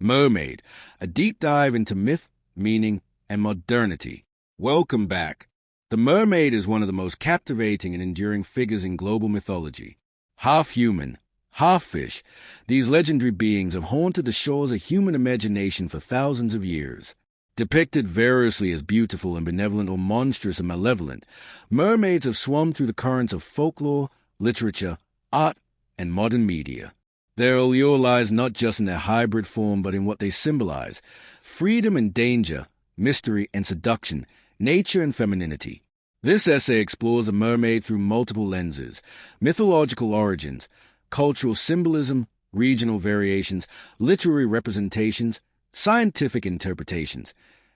Mermaid, a deep dive into myth, meaning, and modernity. Welcome back. The mermaid is one of the most captivating and enduring figures in global mythology. Half human, half fish, these legendary beings have haunted the shores of human imagination for thousands of years. Depicted variously as beautiful and benevolent or monstrous and malevolent, mermaids have swum through the currents of folklore, literature, art, and modern media. Their allure lies not just in their hybrid form but in what they symbolize: freedom and danger, mystery and seduction, nature and femininity. This essay explores the mermaid through multiple lenses: mythological origins, cultural symbolism, regional variations, literary representations, scientific interpretations,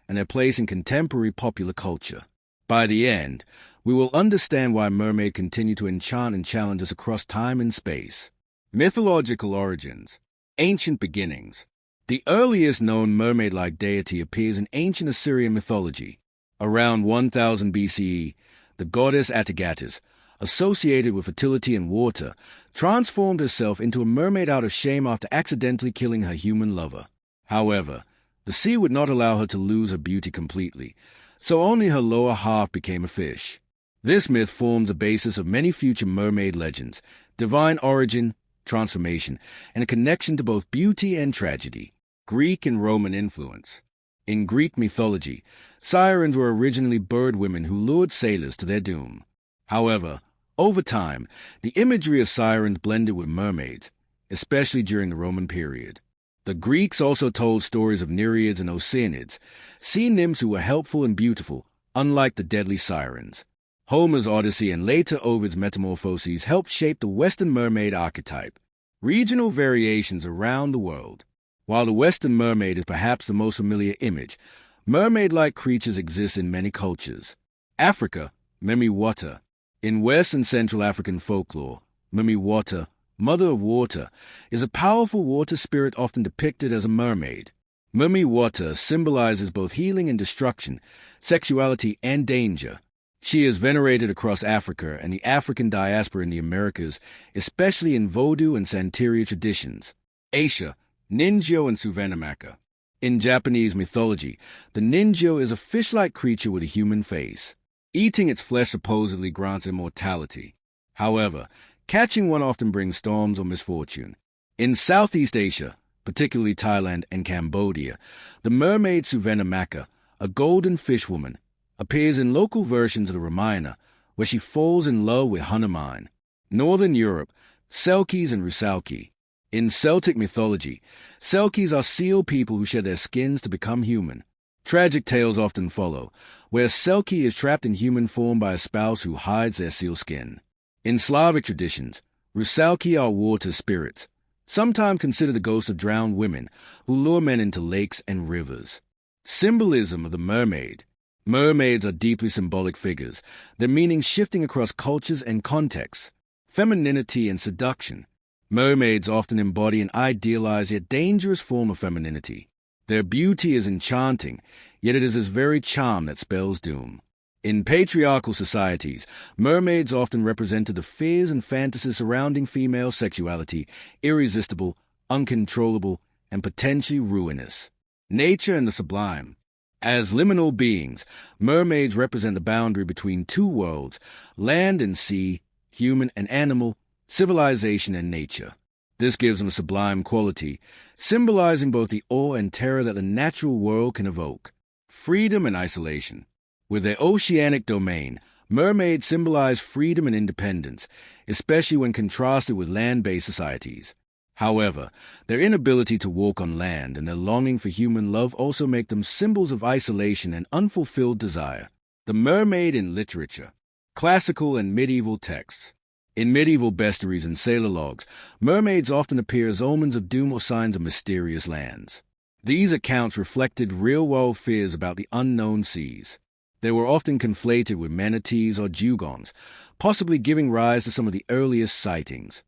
and their place in contemporary popular culture. By the end, we will understand why mermaids continue to enchant and challenge us across time and space. Mythological origins. Ancient beginnings. The earliest known mermaid-like deity appears in ancient Assyrian mythology. Around 1000 BCE, the goddess Atargatis, associated with fertility and water, transformed herself into a mermaid out of shame after accidentally killing her human lover. However, the sea would not allow her to lose her beauty completely, so only her lower half became a fish. This myth forms the basis of many future mermaid legends: divine origin, transformation, and a connection to both beauty and tragedy. Greek and Roman influence. In Greek mythology, sirens were originally bird women who lured sailors to their doom. However, over time, the imagery of sirens blended with mermaids, especially during the Roman period. The Greeks also told stories of nereids and oceanids, sea nymphs who were helpful and beautiful, unlike the deadly sirens. Homer's Odyssey and later Ovid's Metamorphoses helped shape the Western mermaid archetype. Regional variations around the world. While the Western mermaid is perhaps the most familiar image, mermaid-like creatures exist in many cultures. Africa, mermaids. In West and Central African folklore, mermaids, mother of water, is a powerful water spirit often depicted as a mermaid. Mermaids symbolizes both healing and destruction, sexuality and danger. She is venerated across Africa and the African diaspora in the Americas, especially in Vodou and Santeria traditions. Asia, Ninjo and Suvanamaka. In Japanese mythology, the ninjo is a fish-like creature with a human face. Eating its flesh supposedly grants immortality. However, catching one often brings storms or misfortune. In Southeast Asia, particularly Thailand and Cambodia, the mermaid Suvanamaka, a golden fish woman, appears in local versions of the Ramayana, where she falls in love with Hanuman. Northern Europe, Selkies and Rusalki. In Celtic mythology, Selkies are seal people who shed their skins to become human. Tragic tales often follow, where a Selkie is trapped in human form by a spouse who hides their seal skin. In Slavic traditions, Rusalki are water spirits, sometimes considered the ghosts of drowned women who lure men into lakes and rivers. Symbolism of the mermaid. Mermaids are deeply symbolic figures, their meaning shifting across cultures and contexts. Femininity and seduction. Mermaids often embody an idealized yet dangerous form of femininity. Their beauty is enchanting, yet it is this very charm that spells doom. In patriarchal societies, mermaids often represented the fears and fantasies surrounding female sexuality: irresistible, uncontrollable, and potentially ruinous. Nature and the sublime. As liminal beings, mermaids represent the boundary between two worlds: land and sea, human and animal, civilization and nature. This gives them a sublime quality, symbolizing both the awe and terror that the natural world can evoke. Freedom and isolation. With their oceanic domain, mermaids symbolize freedom and independence, especially when contrasted with land-based societies. However, their inability to walk on land and their longing for human love also make them symbols of isolation and unfulfilled desire. The mermaid in literature. Classical and medieval texts. In medieval bestiaries and sailor logs, mermaids often appear as omens of doom or signs of mysterious lands. These accounts reflected real-world fears about the unknown seas. They were often conflated with manatees or dugongs, possibly giving rise to some of the earliest sightings.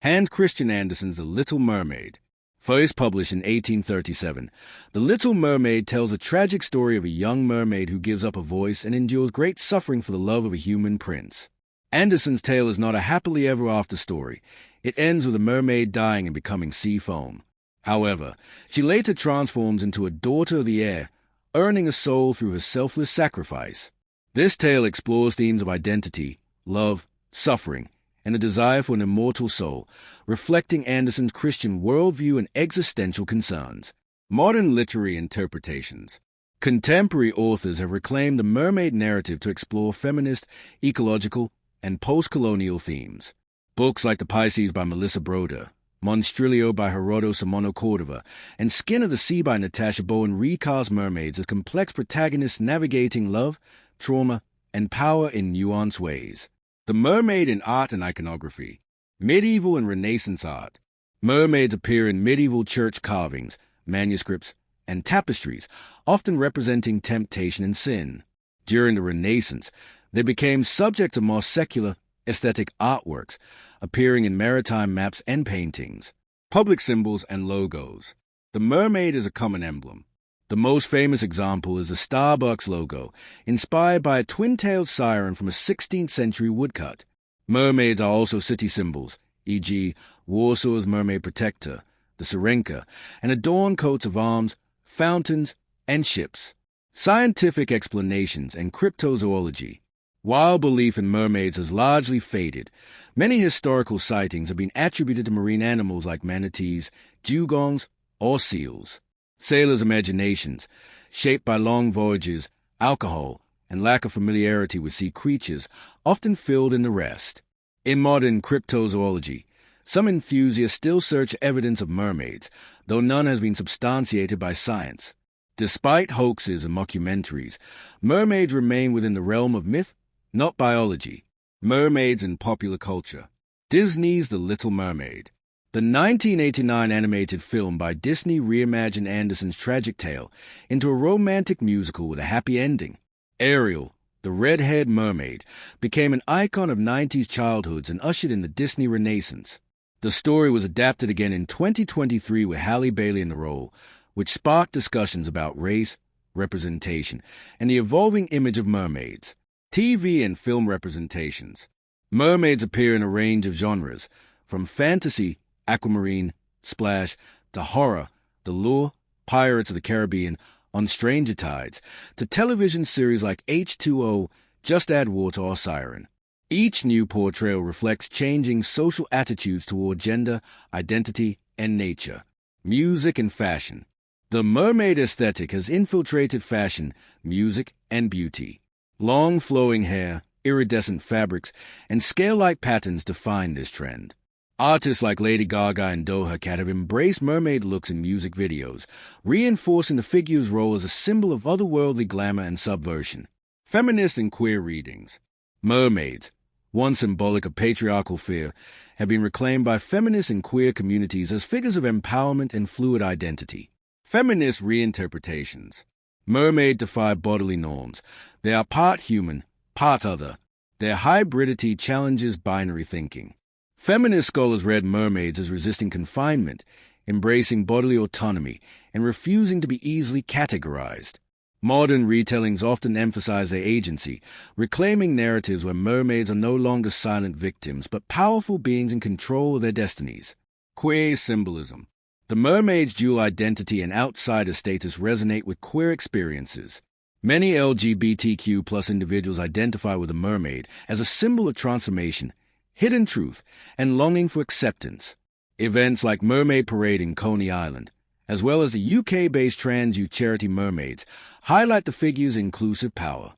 Hans Christian Andersen's The Little Mermaid. First published in 1837, The Little Mermaid tells a tragic story of a young mermaid who gives up a voice and endures great suffering for the love of a human prince. Andersen's tale is not a happily ever after story. It ends with a mermaid dying and becoming sea foam. However, she later transforms into a daughter of the air, earning a soul through her selfless sacrifice. This tale explores themes of identity, love, suffering, and a desire for an immortal soul, reflecting Anderson's Christian worldview and existential concerns. Modern literary interpretations. Contemporary authors have reclaimed the mermaid narrative to explore feminist, ecological, and post-colonial themes. Books like The Pisces by Melissa Broder, Monstrilio by Gerardo Simono Cordova, and Skin of the Sea by Natasha Bowen recast mermaids as complex protagonists navigating love, trauma, and power in nuanced ways. The mermaid in art and iconography. Medieval and Renaissance art. Mermaids appear in medieval church carvings, manuscripts, and tapestries, often representing temptation and sin. During the Renaissance, they became subject to more secular, aesthetic artworks, appearing in maritime maps and paintings. Public symbols and logos. The mermaid is a common emblem. The most famous example is the Starbucks logo, inspired by a twin-tailed siren from a 16th century woodcut. Mermaids are also city symbols, e.g., Warsaw's Mermaid Protector, the Syrenka, and adorn coats of arms, fountains, and ships. Scientific explanations and cryptozoology. While belief in mermaids has largely faded, many historical sightings have been attributed to marine animals like manatees, dugongs, or seals. Sailors' imaginations, shaped by long voyages, alcohol, and lack of familiarity with sea creatures, often filled in the rest. In modern cryptozoology, some enthusiasts still search evidence of mermaids, though none has been substantiated by science. Despite hoaxes and mockumentaries, mermaids remain within the realm of myth, not biology. Mermaids in popular culture. Disney's The Little Mermaid. The 1989 animated film by Disney reimagined Anderson's tragic tale into a romantic musical with a happy ending. Ariel, the red-haired mermaid, became an icon of 90s childhoods and ushered in the Disney Renaissance. The story was adapted again in 2023 with Halle Bailey in the role, which sparked discussions about race, representation, and the evolving image of mermaids. TV and film representations. Mermaids appear in a range of genres, from fantasy, aquamarine, splash, to horror, The Lure, Pirates of the Caribbean, On Stranger Tides, to television series like H2O, Just Add Water, or Siren. Each new portrayal reflects changing social attitudes toward gender, identity, and nature. Music and fashion. The mermaid aesthetic has infiltrated fashion, music, and beauty. Long flowing hair, iridescent fabrics, and scale-like patterns define this trend. Artists like Lady Gaga and Doja Cat have embraced mermaid looks in music videos, reinforcing the figure's role as a symbol of otherworldly glamour and subversion. Feminist and queer readings. Mermaids, once symbolic of patriarchal fear, have been reclaimed by feminist and queer communities as figures of empowerment and fluid identity. Feminist reinterpretations. Mermaid defy bodily norms. They are part human, part other. Their hybridity challenges binary thinking. Feminist scholars read mermaids as resisting confinement, embracing bodily autonomy, and refusing to be easily categorized. Modern retellings often emphasize their agency, reclaiming narratives where mermaids are no longer silent victims, but powerful beings in control of their destinies. Queer symbolism. The mermaid's dual identity and outsider status resonate with queer experiences. Many LGBTQ+ individuals identify with the mermaid as a symbol of transformation, hidden truth, and longing for acceptance. Events like Mermaid Parade in Coney Island, as well as the UK-based trans youth charity Mermaids, highlight the figure's inclusive power.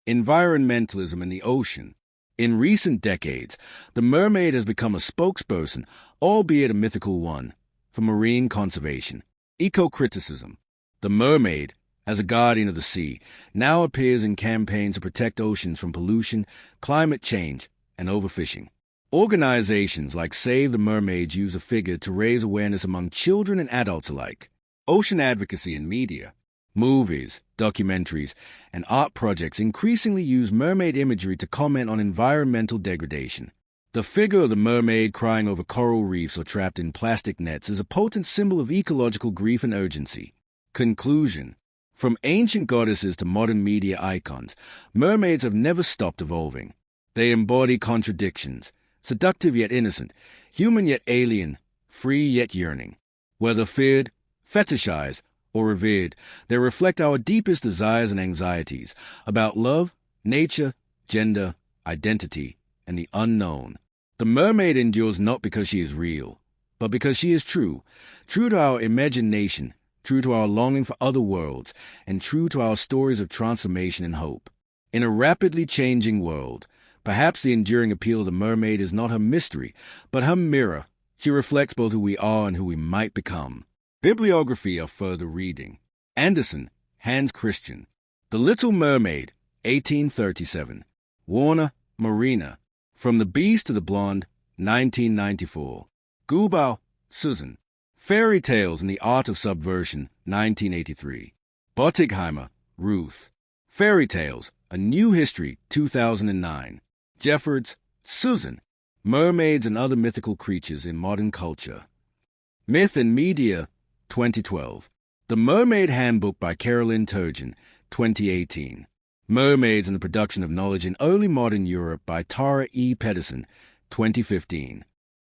Environmentalism and the ocean. In recent decades, the mermaid has become a spokesperson, albeit a mythical one, for marine conservation. Eco-criticism. The mermaid, as a guardian of the sea, now appears in campaigns to protect oceans from pollution, climate change, and overfishing. Organizations like Save the Mermaids use the figure to raise awareness among children and adults alike. Ocean advocacy in media. Movies, documentaries, and art projects increasingly use mermaid imagery to comment on environmental degradation. The figure of the mermaid crying over coral reefs or trapped in plastic nets is a potent symbol of ecological grief and urgency. Conclusion. From ancient goddesses to modern media icons, mermaids have never stopped evolving. They embody contradictions, seductive yet innocent, human yet alien, free yet yearning. Whether feared, fetishized, or revered, they reflect our deepest desires and anxieties about love, nature, gender, identity, and the unknown. The mermaid endures not because she is real, but because she is true, true to our imagination, true to our longing for other worlds, and true to our stories of transformation and hope. In a rapidly changing world, perhaps the enduring appeal of the mermaid is not her mystery, but her mirror. She reflects both who we are and who we might become. Bibliography of further reading. Anderson, Hans Christian. The Little Mermaid, 1837. Warner, Marina. From the Beast to the Blonde, 1994. Gubau, Susan. Fairy Tales and the Art of Subversion, 1983. Bottigheimer, Ruth. Fairy Tales, A New History, 2009. Jeffords, Susan. Mermaids and Other Mythical Creatures in Modern Culture. Myth and Media, 2012. The Mermaid Handbook by Carolyn Turgeon, 2018. Mermaids and the Production of Knowledge in Early Modern Europe by Tara E. Pedersen, 2015.